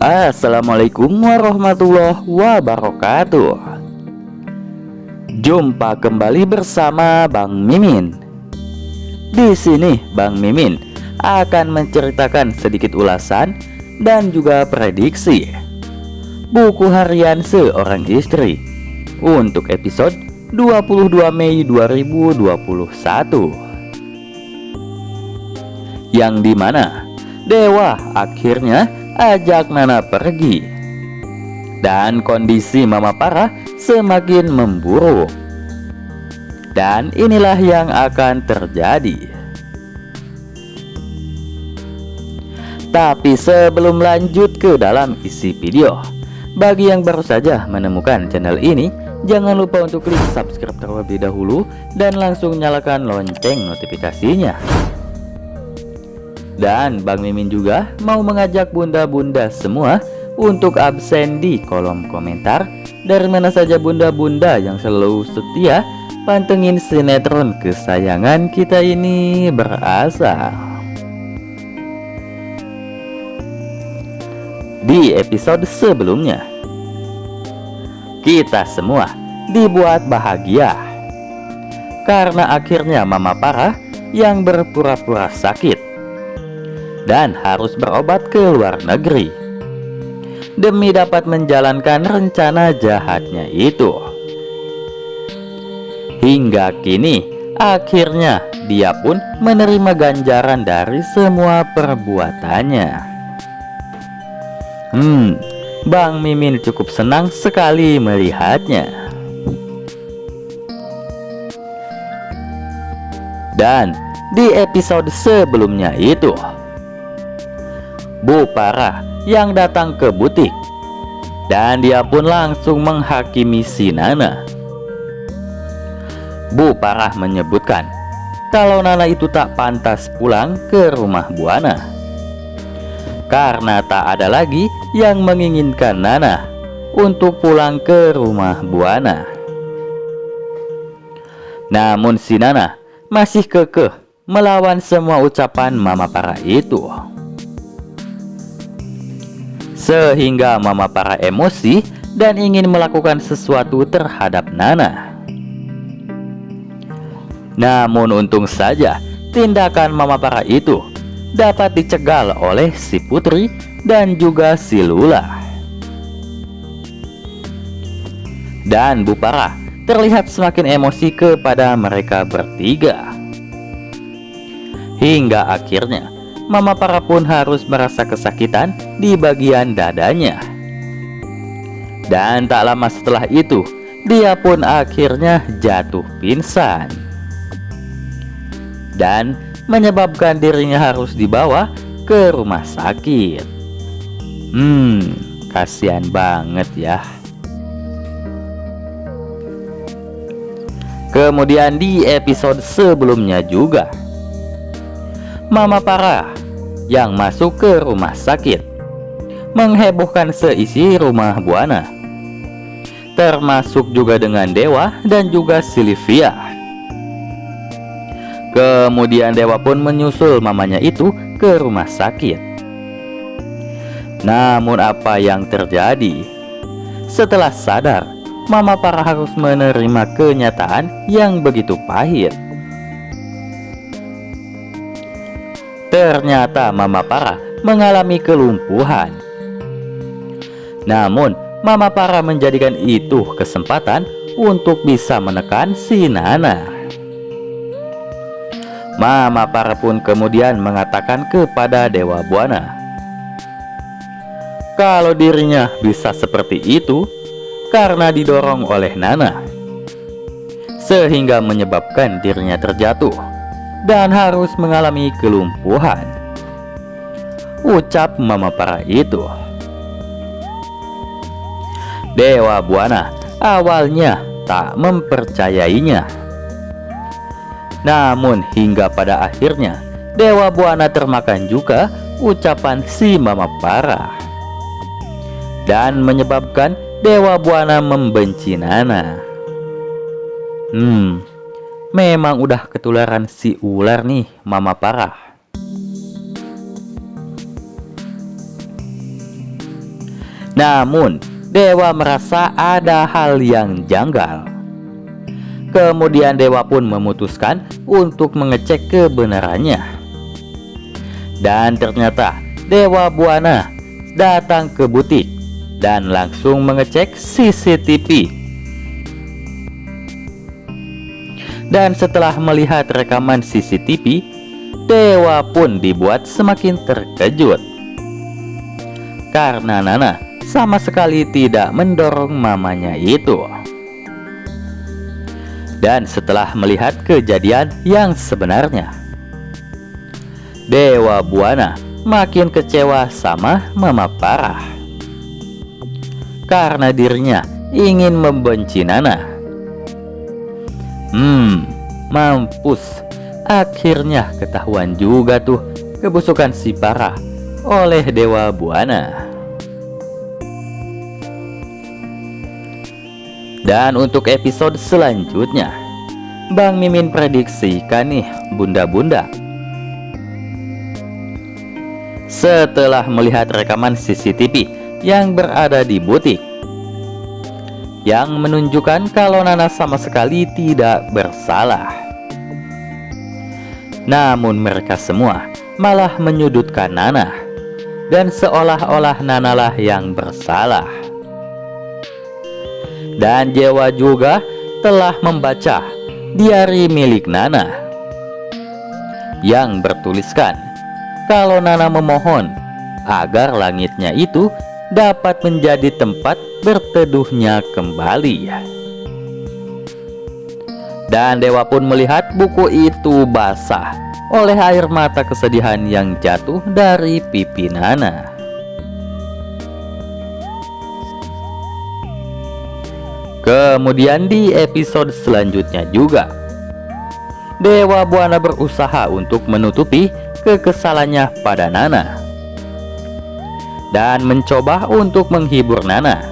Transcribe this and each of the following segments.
Assalamualaikum warahmatullahi wabarakatuh. Jumpa kembali bersama Bang Mimin. Di sini Bang Mimin akan menceritakan sedikit ulasan dan juga prediksi buku harian seorang istri untuk episode 22 Mei 2021, yang dimana Dewa akhirnya ajak Nana pergi dan kondisi Mama Parah semakin memburuk. Dan inilah yang akan terjadi. Tapi sebelum lanjut ke dalam isi video, bagi yang baru saja menemukan channel ini, jangan lupa untuk klik subscribe terlebih dahulu dan langsung nyalakan lonceng notifikasinya. Dan Bang Mimin juga mau mengajak bunda-bunda semua untuk absen di kolom komentar dari mana saja bunda-bunda yang selalu setia pantengin sinetron kesayangan kita ini berasal. Di episode sebelumnya, kita semua dibuat bahagia karena akhirnya Mama Parah yang berpura-pura sakit dan harus berobat ke luar negeri demi dapat menjalankan rencana jahatnya itu. Hingga kini akhirnya dia pun menerima ganjaran dari semua perbuatannya. Bang Mimin cukup senang sekali melihatnya. Dan di episode sebelumnya itu, Bu Parah yang datang ke butik dan dia pun langsung menghakimi si Nana. Bu Parah menyebutkan kalau Nana itu tak pantas pulang ke rumah Buana karena tak ada lagi yang menginginkan Nana untuk pulang ke rumah Buana. Namun si Nana masih kekeh melawan semua ucapan Mama Parah itu, sehingga Mama Parah emosi dan ingin melakukan sesuatu terhadap Nana. Namun untung saja tindakan Mama Parah itu dapat dicegal oleh si Putri dan juga si Lula. Dan Bu Parah terlihat semakin emosi kepada mereka bertiga, hingga akhirnya Mama Parah pun harus merasa kesakitan di bagian dadanya. Dan tak lama setelah itu, dia pun akhirnya jatuh pingsan dan menyebabkan dirinya harus dibawa ke rumah sakit. Kasihan banget ya. Kemudian di episode sebelumnya juga, Mama Parah yang masuk ke rumah sakit menghebohkan seisi rumah Buana, termasuk juga dengan Dewa dan juga Sylvia. Kemudian Dewa pun menyusul mamanya itu ke rumah sakit. Namun apa yang terjadi? Setelah sadar, Mama Parah harus menerima kenyataan yang begitu pahit. Ternyata Mama Parah mengalami kelumpuhan. Namun Mama Parah menjadikan itu kesempatan untuk bisa menekan si Nana. Mama Parah pun kemudian mengatakan kepada Dewa Buana kalau dirinya bisa seperti itu karena didorong oleh Nana, sehingga menyebabkan dirinya terjatuh dan harus mengalami kelumpuhan, ucap Mama Parah itu. Dewa Buana awalnya tak mempercayainya, namun hingga pada akhirnya Dewa Buana termakan juga ucapan si Mama Parah dan menyebabkan Dewa Buana membenci Nana. Memang udah ketularan si ular nih Mama Parah. Namun, Dewa merasa ada hal yang janggal. Kemudian Dewa pun memutuskan untuk mengecek kebenarannya. Dan ternyata Dewa Buana datang ke butik dan langsung mengecek CCTV. Dan setelah melihat rekaman CCTV, Dewa pun dibuat semakin terkejut karena Nana sama sekali tidak mendorong mamanya itu. Dan setelah melihat kejadian yang sebenarnya, Dewa Buana makin kecewa sama Mama Parah karena dirinya ingin membenci Nana. Mampus. Akhirnya ketahuan juga tuh kebusukan si Parah oleh Dewa Buana. Dan untuk episode selanjutnya, Bang Mimin prediksikan nih bunda-bunda. Setelah melihat rekaman CCTV yang berada di butik, yang menunjukkan kalau Nana sama sekali tidak bersalah. Namun mereka semua malah menyudutkan Nana, dan seolah-olah Nana lah yang bersalah. Dan Dewa juga telah membaca diari milik Nana yang bertuliskan kalau Nana memohon agar langitnya itu dapat menjadi tempat berteduhnya kembali. Dan Dewa pun melihat buku itu basah oleh air mata kesedihan yang jatuh dari pipi Nana. Kemudian di episode selanjutnya juga, Dewa Buana berusaha untuk menutupi kekesalannya pada Nana dan mencoba untuk menghibur Nana,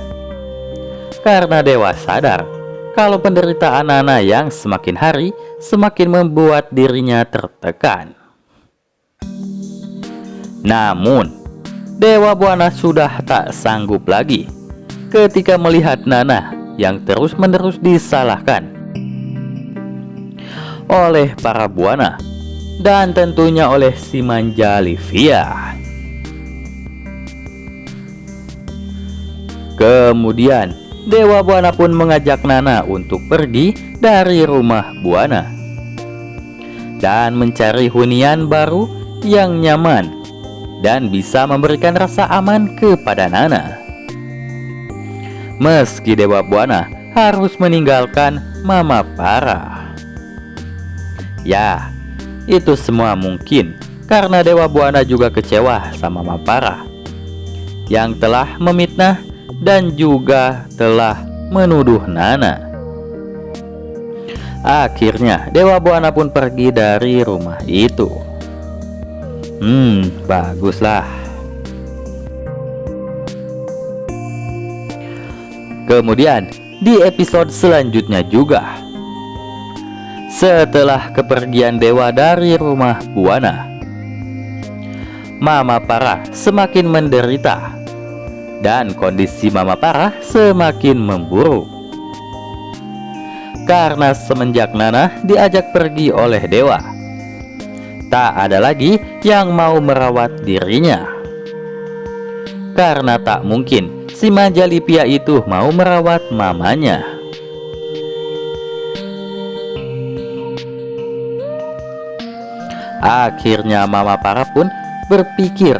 karena Dewa sadar kalau penderitaan Nana yang semakin hari semakin membuat dirinya tertekan. Namun, Dewa Buana sudah tak sanggup lagi ketika melihat Nana yang terus-menerus disalahkan oleh para Buana dan tentunya oleh si manja Livia. Kemudian Dewa Buana pun mengajak Nana untuk pergi dari rumah Buana dan mencari hunian baru yang nyaman dan bisa memberikan rasa aman kepada Nana. Meski Dewa Buana harus meninggalkan Mama Parah. Ya, itu semua mungkin karena Dewa Buana juga kecewa sama Mama Parah yang telah memitnah dan juga telah menuduh Nana. Akhirnya Dewa Buana pun pergi dari rumah itu. Baguslah. Kemudian di episode selanjutnya juga, setelah kepergian Dewa dari rumah Buana, Mama Parah semakin menderita dan kondisi Mama Parah semakin memburuk karena semenjak Nana diajak pergi oleh Dewa, tak ada lagi yang mau merawat dirinya, karena tak mungkin si manja Livia itu mau merawat mamanya. Akhirnya Mama Parah pun berpikir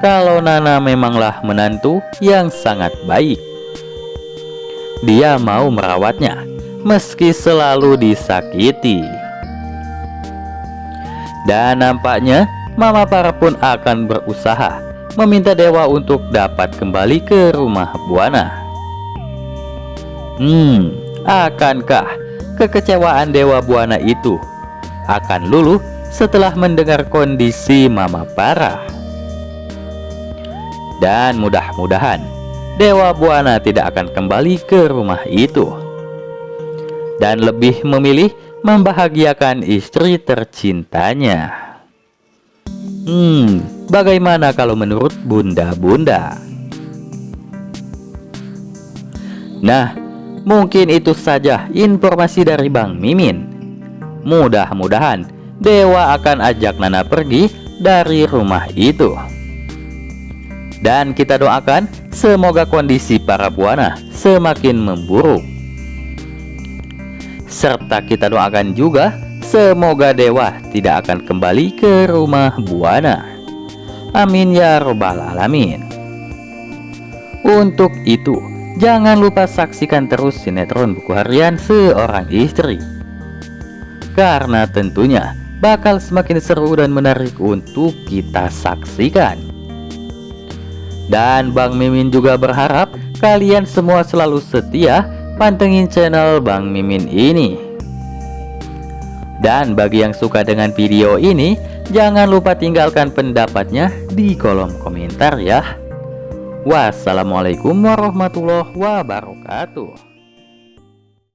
kalau Nana memanglah menantu yang sangat baik. Dia mau merawatnya meski selalu disakiti. Dan nampaknya Mama Parah pun akan berusaha meminta Dewa untuk dapat kembali ke rumah Buana. Akankah kekecewaan Dewa Buana itu akan luluh setelah mendengar kondisi Mama Parah? Dan mudah-mudahan Dewa Buana tidak akan kembali ke rumah itu dan lebih memilih membahagiakan istri tercintanya. Bagaimana kalau menurut bunda-bunda? Nah, mungkin itu saja informasi dari Bang Mimin. Mudah-mudahan Dewa akan ajak Nana pergi dari rumah itu. Dan kita doakan semoga kondisi para buana semakin memburuk. Serta kita doakan juga semoga Dewa tidak akan kembali ke rumah buana. Amin ya robbal alamin. Untuk itu, jangan lupa saksikan terus sinetron buku harian Seorang Istri, karena tentunya bakal semakin seru dan menarik untuk kita saksikan. Dan Bang Mimin juga berharap kalian semua selalu setia pantengin channel Bang Mimin ini. Dan bagi yang suka dengan video ini, jangan lupa tinggalkan pendapatnya di kolom komentar ya. Wassalamualaikum warahmatullahi wabarakatuh.